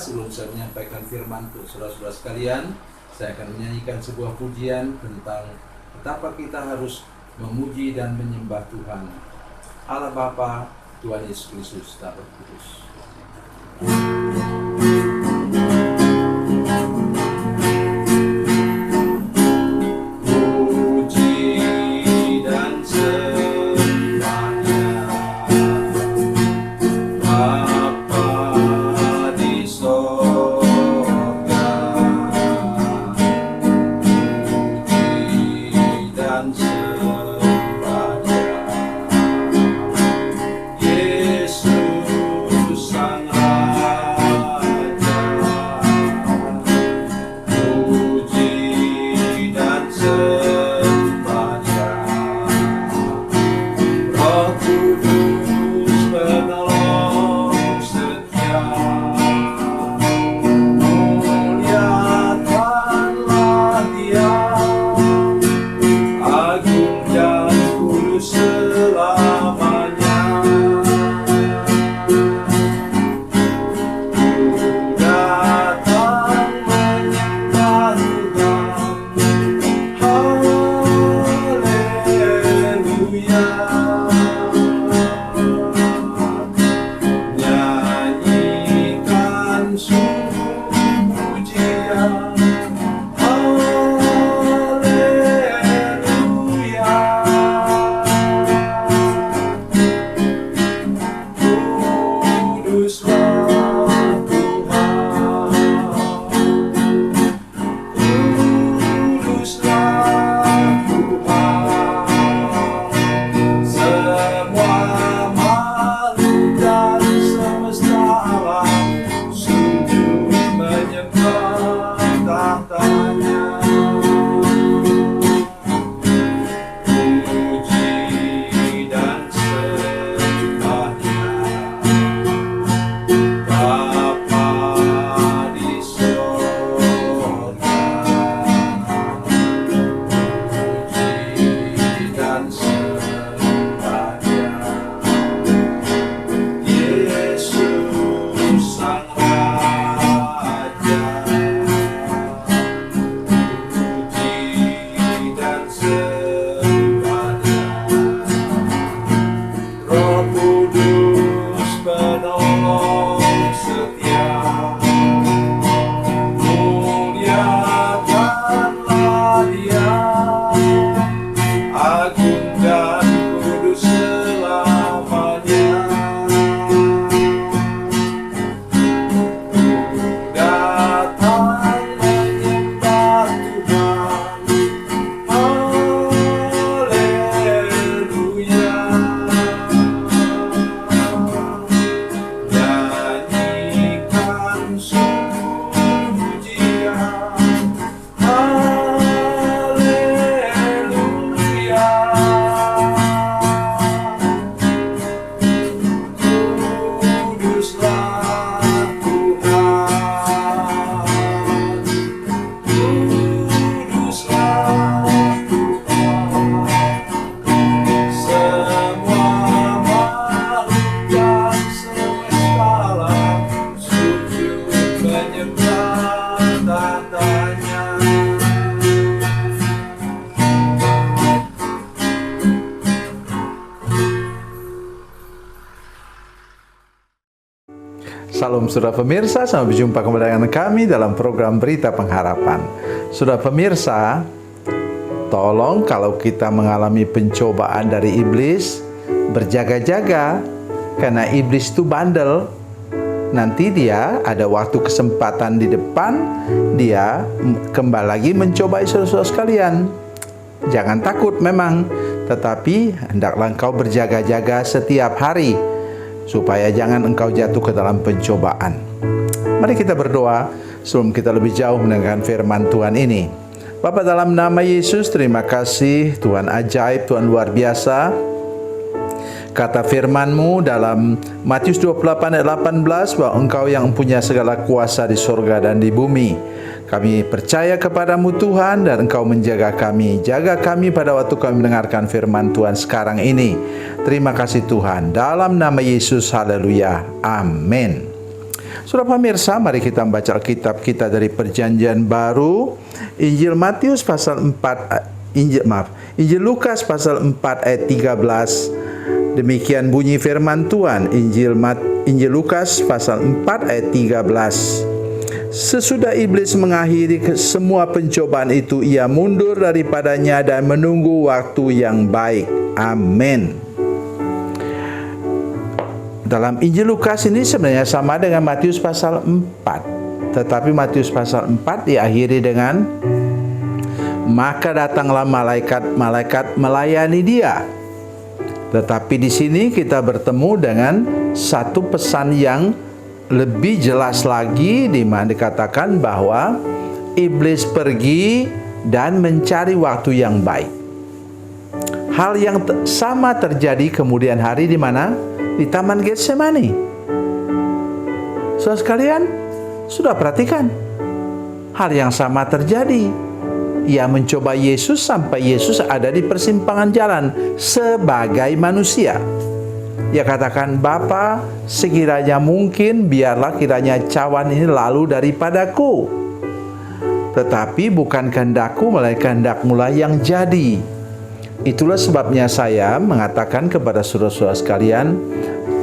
sebelum saya menyampaikan firman untuk saudara-saudara sekalian, saya akan menyanyikan sebuah pujian tentang betapa kita harus memuji dan menyembah Tuhan Allah Bapa, Tuhan Yesus Kristus dan Roh Kudus. Salam saudara pemirsa, sampai berjumpa kembali dengan kami dalam program Berita Pengharapan. Saudara pemirsa, tolong kalau kita mengalami pencobaan dari iblis, berjaga-jaga, karena iblis itu bandel. Nanti dia ada waktu kesempatan di depan, dia kembali lagi mencobai saudara-saudara sekalian. Jangan takut memang, tetapi hendaklah engkau berjaga-jaga setiap hari, supaya jangan engkau jatuh ke dalam pencobaan. Mari kita berdoa sebelum kita lebih jauh mendengarkan firman Tuhan ini. Bapa, dalam nama Yesus, terima kasih Tuhan ajaib, Tuhan luar biasa. Kata firman-Mu dalam Matius 28 ayat 18 bahwa Engkau yang punya segala kuasa di sorga dan di bumi. Kami percaya kepadamu Tuhan, dan Engkau menjaga kami. Jaga kami pada waktu kami mendengarkan firman Tuhan sekarang ini. Terima kasih Tuhan. Dalam nama Yesus, haleluya. Amin. Saudara pemirsa, mari kita membaca kitab kita dari Perjanjian Baru, Injil Matius pasal 4 Injil Lukas pasal 4 ayat 13. Demikian bunyi firman Tuhan, Injil Lukas pasal 4 ayat 13. Sesudah iblis mengakhiri semua pencobaan itu, ia mundur daripadanya dan menunggu waktu yang baik. Amin. Dalam Injil Lukas ini sebenarnya sama dengan Matius pasal 4. Tetapi Matius pasal 4 diakhiri dengan, maka datanglah malaikat melayani dia. Tetapi di sini kita bertemu dengan satu pesan yang lebih jelas lagi, di mana dikatakan bahwa iblis pergi dan mencari waktu yang baik. Hal yang sama terjadi kemudian hari di mana? Di Taman Getsemani. Saudara sekalian, sudah perhatikan? Hal yang sama terjadi. Ia mencoba Yesus sampai Yesus ada di persimpangan jalan sebagai manusia. Ia katakan, Bapa, sekiranya mungkin, biarlah kiranya cawan ini lalu daripadaku. Tetapi bukan kehendakku, melainkan kehendak-Mu lah yang jadi. Itulah sebabnya saya mengatakan kepada saudara-saudara sekalian,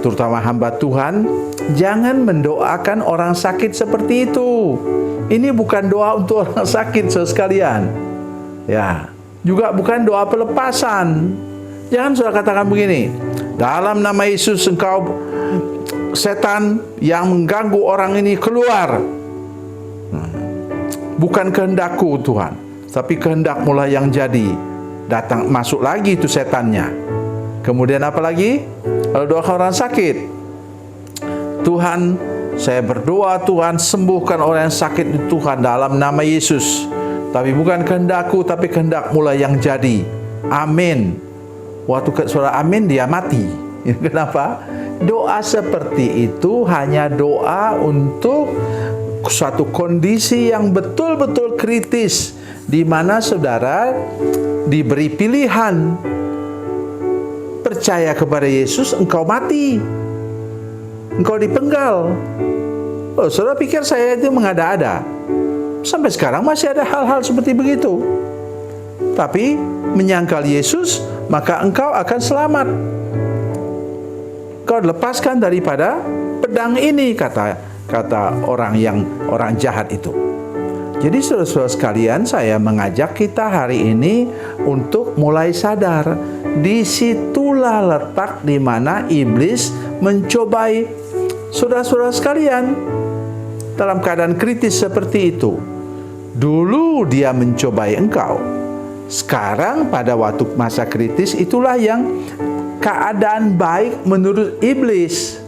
terutama hamba Tuhan, jangan mendoakan orang sakit seperti itu. Ini bukan doa untuk orang sakit, saudara sekalian. Ya, juga bukan doa pelepasan. Jangan saudara katakan begini, dalam nama Yesus engkau setan yang mengganggu orang ini keluar. Bukan kehendakku Tuhan, tapi kehendak-Mu lah yang jadi. Datang, masuk lagi itu setannya. Kemudian apa lagi? Kalau doa orang sakit, Tuhan, saya berdoa Tuhan sembuhkan orang yang sakit itu Tuhan dalam nama Yesus. Tapi bukan kehendakku, tapi kehendak-Mu lah yang jadi. Amin. Waktu saudara amin, dia mati. Kenapa? Doa seperti itu hanya doa untuk suatu kondisi yang betul-betul kritis, di mana saudara diberi pilihan, percaya kepada Yesus, engkau mati, engkau dipenggal. Oh, saudara pikir saya itu mengada-ada? Sampai sekarang masih ada hal-hal seperti begitu. Tapi menyangkal Yesus, maka engkau akan selamat. Kau lepaskan daripada pedang ini, kata orang jahat itu. Jadi saudara-saudara sekalian, saya mengajak kita hari ini untuk mulai sadar. Disitulah letak di mana iblis mencobai saudara-saudara sekalian dalam keadaan kritis seperti itu. Dulu dia mencobai engkau. Sekarang pada waktu masa kritis itulah yang keadaan baik menurut iblis.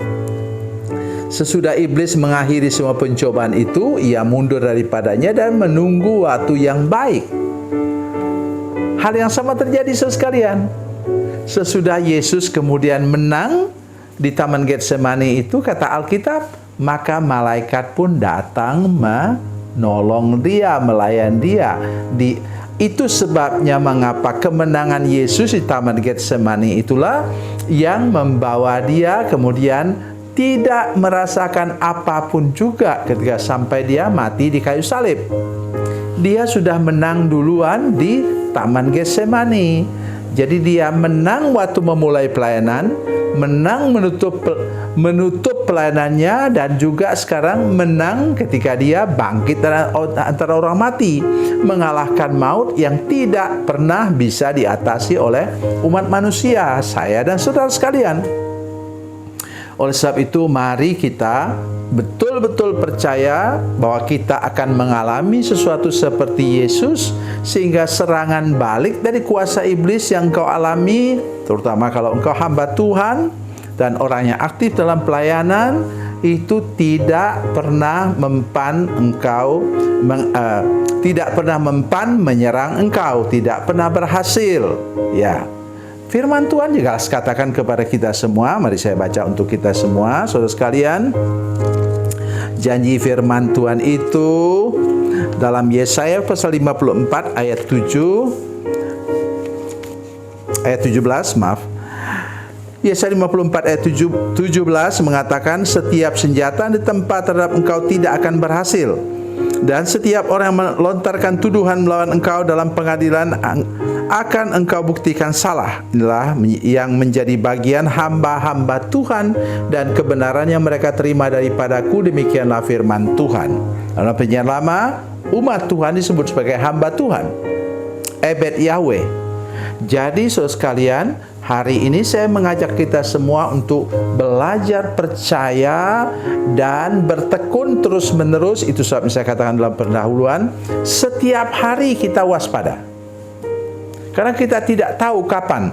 Sesudah iblis mengakhiri semua pencobaan itu, ia mundur daripadanya dan menunggu waktu yang baik. Hal yang sama terjadi sekalian. Sesudah Yesus kemudian menang di Taman Getsemani itu, kata Alkitab, maka malaikat pun datang menolong dia, melayan dia. Itu sebabnya mengapa kemenangan Yesus di Taman Getsemani itulah yang membawa dia kemudian tidak merasakan apapun juga ketika sampai dia mati di kayu salib. Dia sudah menang duluan di Taman Getsemani. Jadi dia menang waktu memulai pelayanan, menang menutup pelayanannya, dan juga sekarang menang ketika dia bangkit antara orang mati, mengalahkan maut yang tidak pernah bisa diatasi oleh umat manusia, saya dan saudara sekalian. Oleh sebab itu, mari kita betul-betul percaya bahwa kita akan mengalami sesuatu seperti Yesus, sehingga serangan balik dari kuasa iblis yang kau alami, terutama kalau engkau hamba Tuhan dan orang yang aktif dalam pelayanan, itu tidak pernah mempan engkau, tidak pernah mempan menyerang engkau, tidak pernah berhasil. Ya. Firman Tuhan juga katakan kepada kita semua, mari saya baca untuk kita semua, saudara sekalian. Janji firman Tuhan itu dalam Yesaya pasal 54 ayat 17, Yesaya 54 ayat 17 mengatakan, setiap senjata yang ditempa terhadap engkau tidak akan berhasil, dan setiap orang yang melontarkan tuduhan melawan engkau dalam pengadilan akan engkau buktikan salah. Inilah yang menjadi bagian hamba-hamba Tuhan, dan kebenaran yang mereka terima daripadaku, demikianlah firman Tuhan. Dalam Perjanjian Lama, umat Tuhan disebut sebagai hamba Tuhan, Ebed Yahweh. Jadi saudara sekalian, hari ini saya mengajak kita semua untuk belajar percaya dan bertekun terus-menerus. Itu sebab saya katakan dalam pendahuluan, setiap hari kita waspada. Karena kita tidak tahu kapan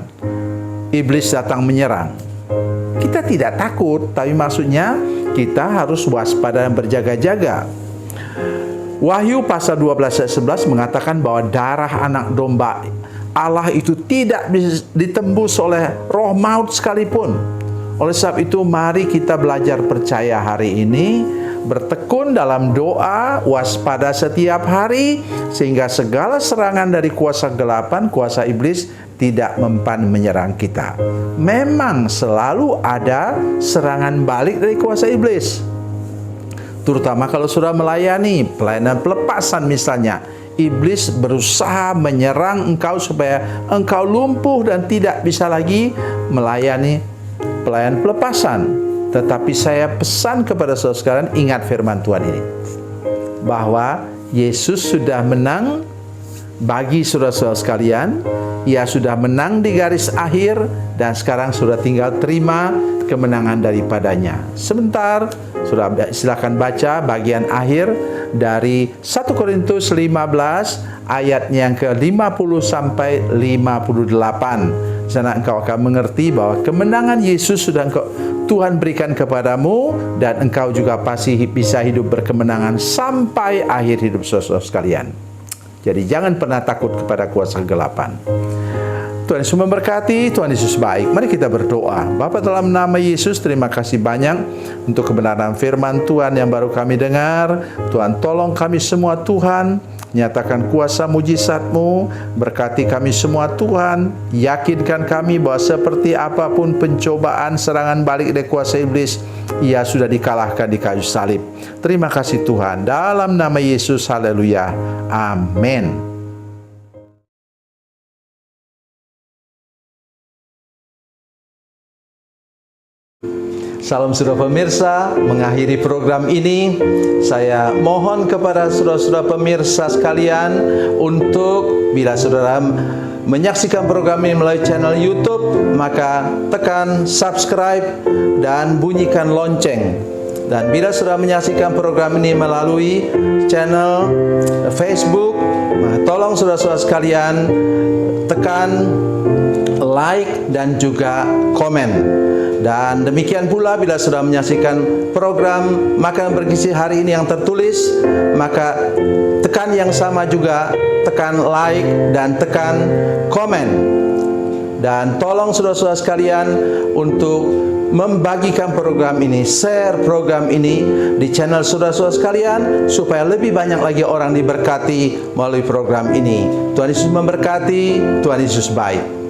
iblis datang menyerang. Kita tidak takut, tapi maksudnya kita harus waspada dan berjaga-jaga. Wahyu pasal 12 ayat 11 mengatakan bahwa darah anak domba Allah itu tidak bisa ditembus oleh roh maut sekalipun. Oleh sebab itu, mari kita belajar percaya hari ini, bertekun dalam doa, waspada setiap hari, sehingga segala serangan dari kuasa gelapan, kuasa iblis tidak mempan menyerang kita. Memang selalu ada serangan balik dari kuasa iblis, terutama kalau sudah melayani pelayanan pelepasan misalnya. Iblis berusaha menyerang engkau supaya engkau lumpuh dan tidak bisa lagi melayani pelayanan pelepasan. Tetapi saya pesan kepada saudara sekalian, ingat firman Tuhan ini, bahwa Yesus sudah menang bagi saudara-saudara sekalian. Ia sudah menang di garis akhir, dan sekarang sudah tinggal terima kemenangan daripadanya. Sebentar, sudah silakan baca bagian akhir dari 1 Korintus 15 ayatnya yang ke-50 sampai 58. Di sana engkau akan mengerti bahwa kemenangan Yesus sudah Tuhan berikan kepadamu, dan engkau juga pasti bisa hidup berkemenangan sampai akhir hidup saudara sekalian. Jadi jangan pernah takut kepada kuasa kegelapan. Tuhan Yesus memberkati, Tuhan Yesus baik. Mari kita berdoa. Bapa, dalam nama Yesus, terima kasih banyak untuk kebenaran firman Tuhan yang baru kami dengar. Tuhan, tolong kami semua Tuhan, nyatakan kuasa mujizat-Mu, berkati kami semua Tuhan, yakinkan kami bahwa seperti apapun pencobaan, serangan balik dari kuasa iblis, ia sudah dikalahkan di kayu salib. Terima kasih Tuhan, dalam nama Yesus, haleluya, amin. Salam saudara pemirsa, mengakhiri program ini, saya mohon kepada saudara-saudara pemirsa sekalian untuk, bila saudara menyaksikan program ini melalui channel YouTube, maka tekan subscribe dan bunyikan lonceng. Dan bila saudara menyaksikan program ini melalui channel Facebook, tolong saudara-saudara sekalian tekan like dan juga komen. Dan demikian pula bila sudah menyaksikan program Makanan Bergizi hari ini yang tertulis, maka tekan yang sama juga, tekan like dan tekan komen. Dan tolong saudara-saudara sekalian untuk membagikan program ini, share program ini di channel saudara-saudara sekalian, supaya lebih banyak lagi orang diberkati melalui program ini. Tuhan Yesus memberkati, Tuhan Yesus baik.